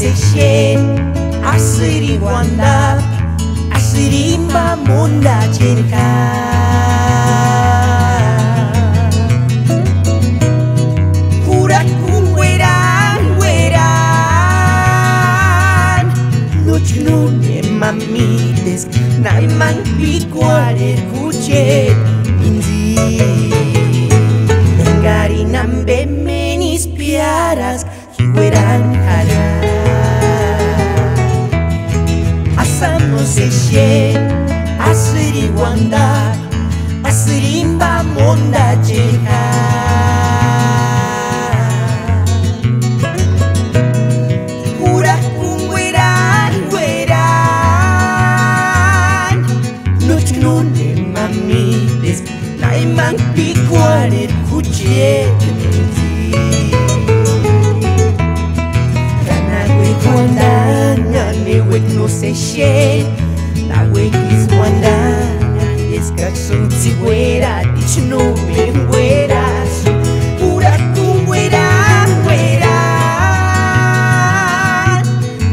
seshe asiri wanda asiri mamunda jerka Kurak kungweran weran Nuchnune mamites Naiman pikuare kuchet Minzi Engarinam bemenis piaras Kiweran hara Asamo seshe Asiri wanda Asiri mamonda jerka Naimang pikuarit kuchet minti Kanagwe kwandanya newek no seshe Nawek is wandanya Eskak sunti wera dichno bengwera Urak kungwera wera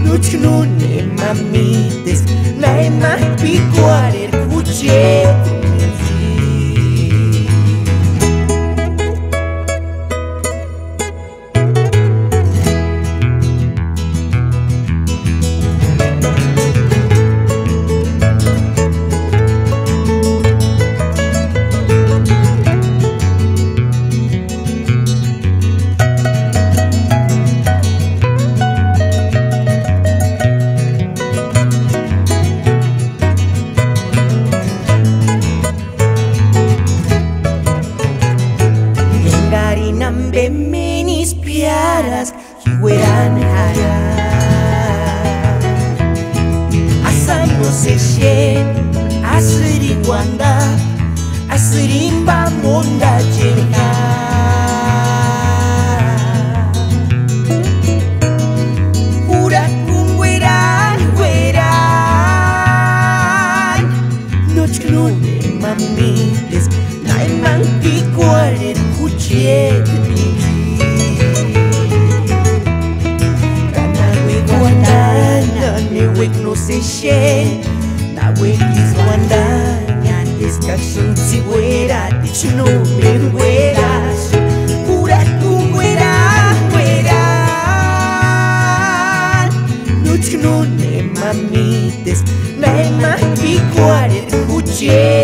Nuchno ne mamites Naimang pikuarit kuchet Bemenis piaras kiweran hara Asamo seshe asiri wanda asiri mamonda jerka Urak kungweran weran Nuchknune mamites Naimang pikuarit kuchet Wek no seshe Na wek is wandanya Eskak sunti wera Dichno bengwera Kurak kungwera wera Nuchno ne mamites Na emang pikuarit kuchet